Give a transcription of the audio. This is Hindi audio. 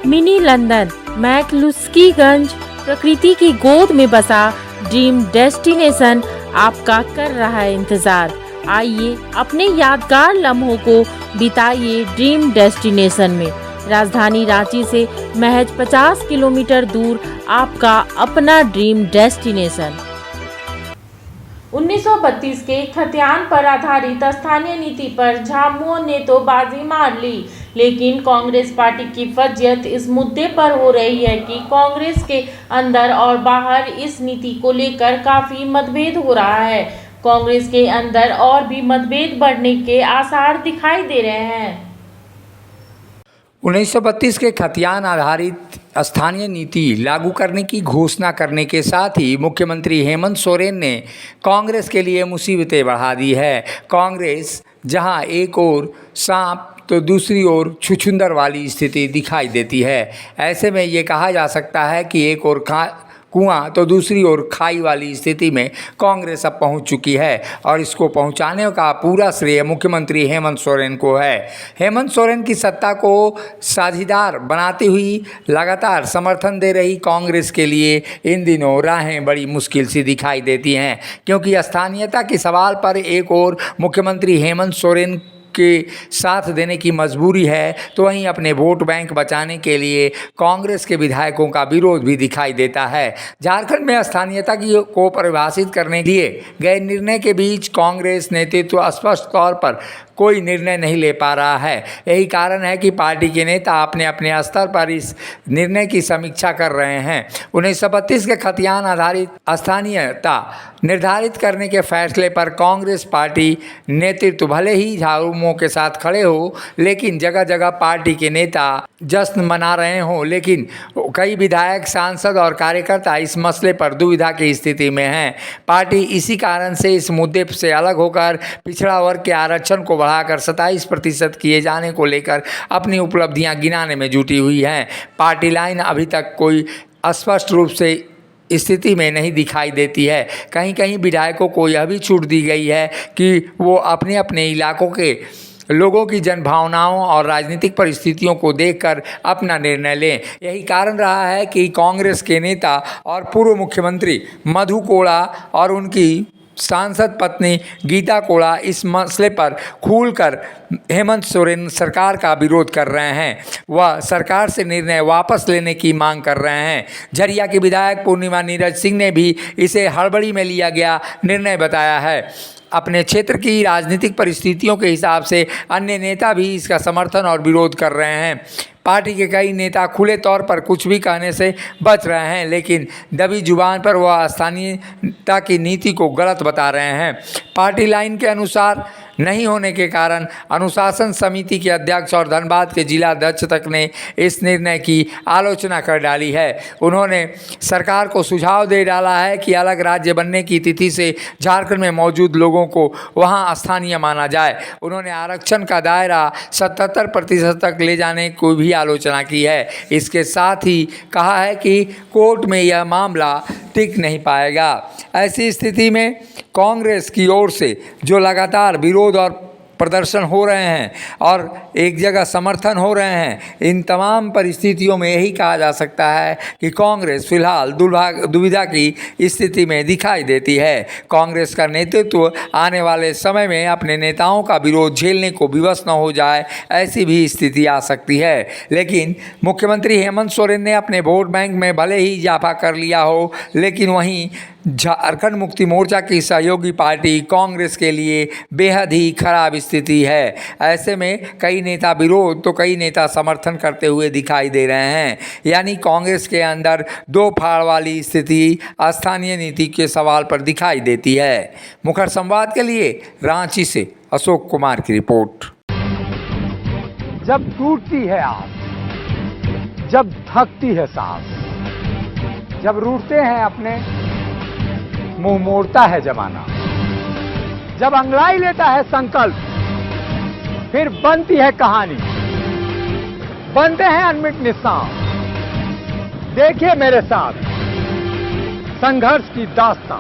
मिनी लंदन मैक्लुस्कीगंज प्रकृति की गोद में बसा ड्रीम डेस्टिनेशन आपका कर रहा है इंतजार। आइए अपने यादगार लम्हों को बिताइए ड्रीम डेस्टिनेशन में। राजधानी रांची से महज 50 किलोमीटर दूर आपका अपना ड्रीम डेस्टिनेशन। 1932 के खतियान पर आधारित स्थानीय नीति पर झामुमो ने तो बाजी मार ली, लेकिन कांग्रेस पार्टी की फजियत इस मुद्दे पर हो रही है कि कांग्रेस के अंदर और बाहर इस नीति को लेकर काफी मतभेद हो रहा है। कांग्रेस के अंदर और भी मतभेद बढ़ने के आसार दिखाई दे रहे हैं। 1932 के खतियान आधारित स्थानीय नीति लागू करने की घोषणा करने के साथ ही मुख्यमंत्री हेमंत सोरेन ने कांग्रेस के लिए मुसीबतें बढ़ा दी है। कांग्रेस जहां एक ओर सांप तो दूसरी ओर छुछुंदर वाली स्थिति दिखाई देती है। ऐसे में ये कहा जा सकता है कि एक ओर कुआं तो दूसरी ओर खाई वाली स्थिति में कांग्रेस अब पहुंच चुकी है और इसको पहुंचाने का पूरा श्रेय मुख्यमंत्री हेमंत सोरेन को है। हेमंत सोरेन की सत्ता को साझीदार बनाती हुई लगातार समर्थन दे रही कांग्रेस के लिए इन दिनों राहें बड़ी मुश्किल सी दिखाई देती हैं, क्योंकि स्थानीयता के सवाल पर एक ओर मुख्यमंत्री हेमंत सोरेन के साथ देने की मजबूरी है, तो वहीं अपने वोट बैंक बचाने के लिए कांग्रेस के विधायकों का विरोध भी दिखाई देता है। झारखंड में स्थानीयता को परिभाषित करने के लिए गए निर्णय के बीच कांग्रेस नेतृत्व स्पष्ट तौर पर कोई निर्णय नहीं ले पा रहा है। यही कारण है कि पार्टी के नेता अपने अपने स्तर पर इस निर्णय की समीक्षा कर रहे हैं। 1932 के खतियान आधारित स्थानीयता निर्धारित करने के फैसले पर कांग्रेस पार्टी नेतृत्व भले ही झामुमो के साथ खड़े हो, लेकिन जगह जगह पार्टी के नेता जश्न मना रहे हों, लेकिन कई विधायक, सांसद और कार्यकर्ता इस मसले पर दुविधा की स्थिति में हैं। पार्टी इसी कारण से इस मुद्दे से अलग होकर पिछड़ा वर्ग के आरक्षण को बढ़ाकर 27% किए जाने को लेकर अपनी उपलब्धियां गिनाने में जुटी हुई हैं। पार्टी लाइन अभी तक कोई स्पष्ट रूप से स्थिति में नहीं दिखाई देती है। कहीं कहीं विधायकों को यह भी छूट दी गई है कि वो अपने अपने इलाकों के लोगों की जनभावनाओं और राजनीतिक परिस्थितियों को देखकर अपना निर्णय लें। यही कारण रहा है कि कांग्रेस के नेता और पूर्व मुख्यमंत्री मधु कोड़ा और उनकी सांसद पत्नी गीता कोड़ा इस मसले पर खुलकर हेमंत सोरेन सरकार का विरोध कर रहे हैं। वह सरकार से निर्णय वापस लेने की मांग कर रहे हैं। झरिया के विधायक पूर्णिमा नीरज सिंह ने भी इसे हड़बड़ी में लिया गया निर्णय बताया है। अपने क्षेत्र की राजनीतिक परिस्थितियों के हिसाब से अन्य नेता भी इसका समर्थन और विरोध कर रहे हैं। पार्टी के कई नेता खुले तौर पर कुछ भी कहने से बच रहे हैं, लेकिन दबी जुबान पर वह स्थानीयता की नीति को गलत बता रहे हैं। पार्टी लाइन के अनुसार नहीं होने के कारण अनुशासन समिति के अध्यक्ष और धनबाद के जिला अध्यक्ष तक ने इस निर्णय की आलोचना कर डाली है। उन्होंने सरकार को सुझाव दे डाला है कि अलग राज्य बनने की तिथि से झारखंड में मौजूद लोगों को वहां स्थानीय माना जाए। उन्होंने आरक्षण का दायरा 77% तक ले जाने की भी आलोचना की है। इसके साथ ही कहा है कि कोर्ट में यह मामला टिक नहीं पाएगा। ऐसी स्थिति में कांग्रेस की ओर से जो लगातार विरोध और प्रदर्शन हो रहे हैं और एक जगह समर्थन हो रहे हैं, इन तमाम परिस्थितियों में यही कहा जा सकता है कि कांग्रेस फिलहाल दुविधा की स्थिति में दिखाई देती है। कांग्रेस का नेतृत्व आने वाले समय में अपने नेताओं का विरोध झेलने को विवश न हो जाए, ऐसी भी स्थिति आ सकती है। लेकिन मुख्यमंत्री हेमंत सोरेन ने अपने वोट बैंक में भले ही इजाफा कर लिया हो, लेकिन वहीं झारखंड मुक्ति मोर्चा की सहयोगी पार्टी कांग्रेस के लिए बेहद ही खराब स्थिति है। ऐसे में कई नेता विरोध तो कई नेता समर्थन करते हुए दिखाई दे रहे हैं। यानी कांग्रेस के अंदर दो फाड़ वाली स्थिति स्थानीय नीति के सवाल पर दिखाई देती है। मुखर संवाद के लिए रांची से अशोक कुमार की रिपोर्ट। जब टूटती है आस, जब थकती है सांस, जब रूठते हैं अपने मुंह मोड़ता है जमाना, जब अंगड़ाई लेता है संकल्प, फिर बनती है कहानी, बनते हैं अनमिट निशान। देखिए मेरे साथ संघर्ष की दास्तां।